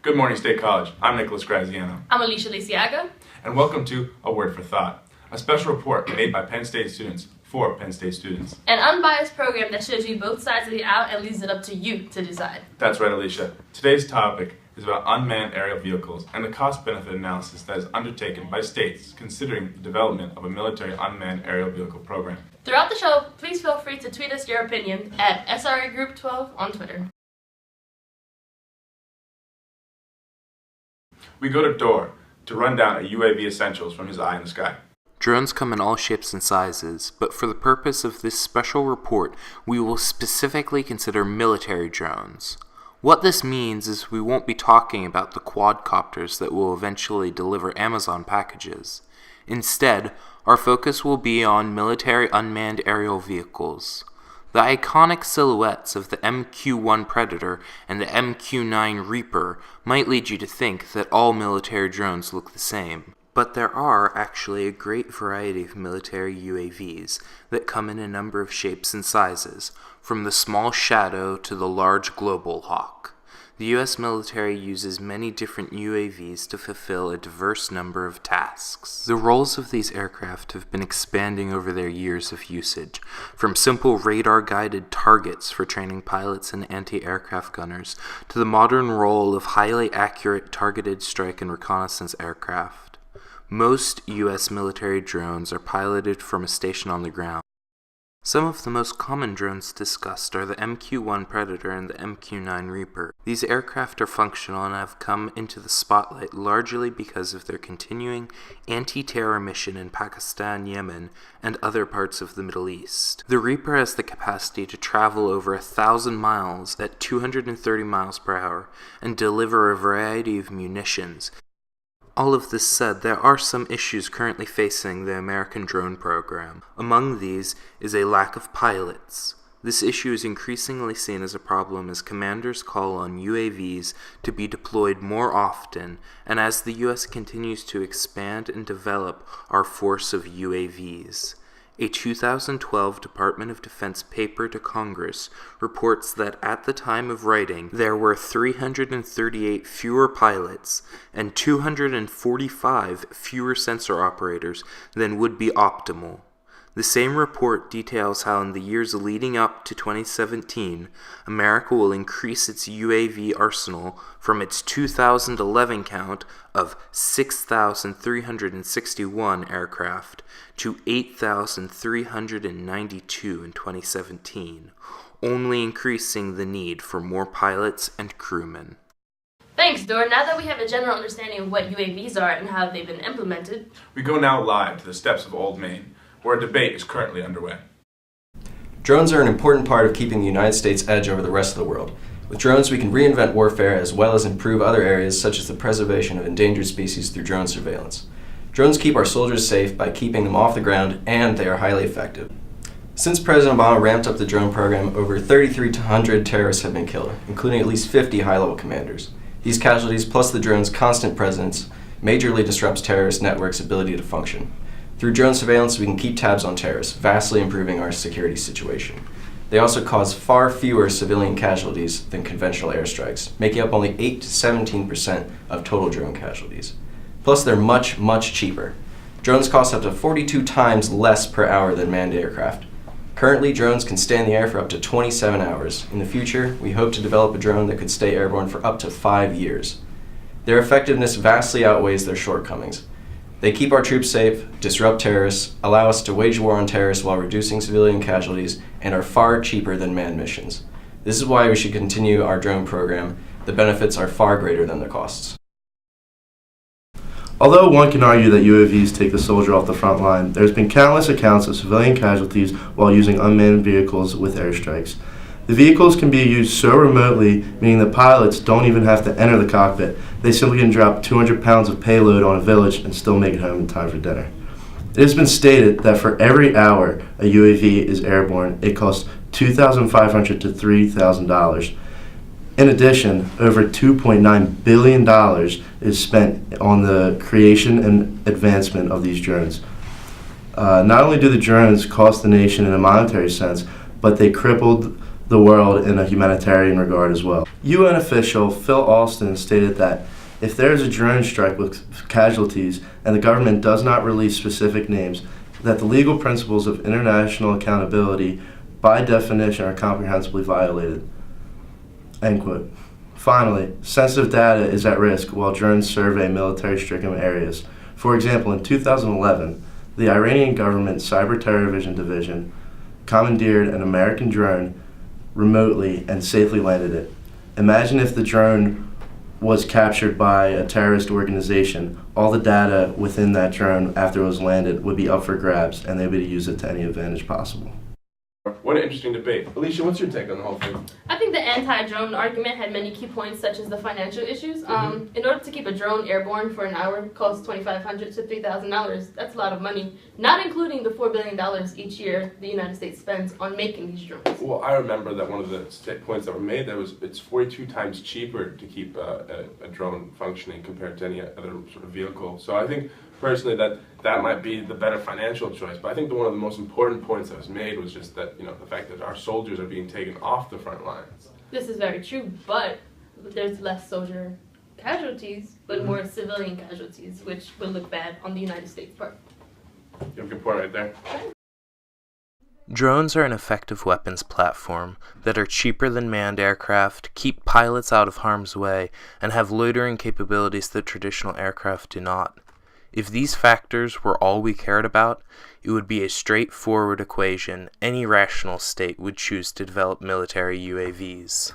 Good morning, State College. I'm Nicholas Graziano. I'm Alicia Lisiaga. And welcome to A Word for Thought, a special report made by Penn State students for Penn State students. An unbiased program that shows you both sides of the aisle and leaves it up to you to decide. That's right, Alicia. Today's topic is about unmanned aerial vehicles and the cost-benefit analysis that is undertaken by states considering the development of a military unmanned aerial vehicle program. Throughout the show, please feel free to tweet us your opinion at SRA111 on Twitter. We go to Dor to run down a UAV essentials from his eye in the sky. Drones come in all shapes and sizes, but for the purpose of this special report, we will specifically consider military drones. What this means is we won't be talking about the quadcopters that will eventually deliver Amazon packages. Instead, our focus will be on military unmanned aerial vehicles. The iconic silhouettes of the MQ-1 Predator and the MQ-9 Reaper might lead you to think that all military drones look the same. But there are actually a great variety of military UAVs that come in a number of shapes and sizes, from the small Shadow to the large Global Hawk. The U.S. military uses many different UAVs to fulfill a diverse number of tasks. The roles of these aircraft have been expanding over their years of usage, from simple radar-guided targets for training pilots and anti-aircraft gunners, to the modern role of highly accurate targeted strike and reconnaissance aircraft. Most U.S. military drones are piloted from a station on the ground. Some of the most common drones discussed are the MQ-1 Predator and the MQ-9 Reaper. These aircraft are functional and have come into the spotlight largely because of their continuing anti-terror mission in Pakistan, Yemen, and other parts of the Middle East. The Reaper has the capacity to travel over 1,000 miles at 230 miles per hour and deliver a variety of munitions. All of this said, there are some issues currently facing the American drone program. Among these is a lack of pilots. This issue is increasingly seen as a problem as commanders call on UAVs to be deployed more often, and as the U.S. continues to expand and develop our force of UAVs. A 2012 Department of Defense paper to Congress reports that at the time of writing, there were 338 fewer pilots and 245 fewer sensor operators than would be optimal. The same report details how in the years leading up to 2017, America will increase its UAV arsenal from its 2011 count of 6,361 aircraft to 8,392 in 2017, only increasing the need for more pilots and crewmen. Thanks, Dor. Now that we have a general understanding of what UAVs are and how they've been implemented, we go now live to the steps of Old Main, where a debate is currently underway. Drones are an important part of keeping the United States' edge over the rest of the world. With drones, we can reinvent warfare as well as improve other areas such as the preservation of endangered species through drone surveillance. Drones keep our soldiers safe by keeping them off the ground, and they are highly effective. Since President Obama ramped up the drone program, over 3,300 terrorists have been killed, including at least 50 high-level commanders. These casualties, plus the drone's constant presence, majorly disrupts terrorist networks' ability to function. Through drone surveillance, we can keep tabs on terrorists, vastly improving our security situation. They also cause far fewer civilian casualties than conventional airstrikes, making up only 8 to 17% of total drone casualties. Plus, they're much, much cheaper. Drones cost up to 42 times less per hour than manned aircraft. Currently, drones can stay in the air for up to 27 hours. In the future, we hope to develop a drone that could stay airborne for up to 5 years. Their effectiveness vastly outweighs their shortcomings. They keep our troops safe, disrupt terrorists, allow us to wage war on terrorists while reducing civilian casualties, and are far cheaper than manned missions. This is why we should continue our drone program. The benefits are far greater than the costs. Although one can argue that UAVs take the soldier off the front line, there's been countless accounts of civilian casualties while using unmanned vehicles with airstrikes. The vehicles can be used so remotely, meaning the pilots don't even have to enter the cockpit. They simply can drop 200 pounds of payload on a village and still make it home in time for dinner. It has been stated that for every hour a UAV is airborne, it costs $2,500 to $3,000. In addition, over $2.9 billion is spent on the creation and advancement of these drones. Not only do the drones cost the nation in a monetary sense, but they crippled the world in a humanitarian regard as well. UN official Phil Alston stated that if there is a drone strike with casualties and the government does not release specific names, that the legal principles of international accountability by definition are comprehensively violated. End quote. Finally, sensitive data is at risk while drones survey military-stricken areas. For example, in 2011, the Iranian government Cyber Terrorism Division commandeered an American drone remotely and safely landed it. Imagine if the drone was captured by a terrorist organization. All the data within that drone after it was landed would be up for grabs, and they would use it to any advantage possible. What an interesting debate. Alicia, what's your take on the whole thing? I think the anti-drone argument had many key points, such as the financial issues. In order to keep a drone airborne for an hour costs $2,500 to $3,000. That's a lot of money, not including the $4 billion each year the United States spends on making these drones. Well, I remember that one of the points that were made that was it's 42 times cheaper to keep a drone functioning compared to any other sort of vehicle. So I think personally that might be the better financial choice. But I think one of the most important points that was made was just that, the fact that our soldiers are being taken off the front lines. This is very true, but there's less soldier casualties, but more civilian casualties, which will look bad on the United States part. You have a good point right there. Drones are an effective weapons platform that are cheaper than manned aircraft, keep pilots out of harm's way, and have loitering capabilities that traditional aircraft do not. If these factors were all we cared about, it would be a straightforward equation any rational state would choose to develop military UAVs.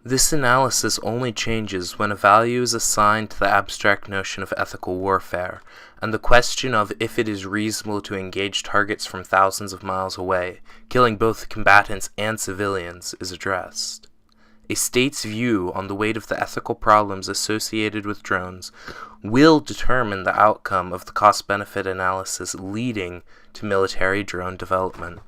This analysis only changes when a value is assigned to the abstract notion of ethical warfare, and the question of if it is reasonable to engage targets from thousands of miles away, killing both combatants and civilians, is addressed. A state's view on the weight of the ethical problems associated with drones will determine the outcome of the cost-benefit analysis leading to military drone development.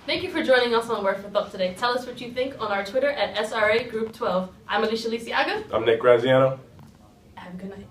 Thank you for joining us on Word for Thought today. Tell us what you think on our Twitter at SRA Group 12. I'm Alicia Lisiaga. I'm Nick Graziano. Have a good night.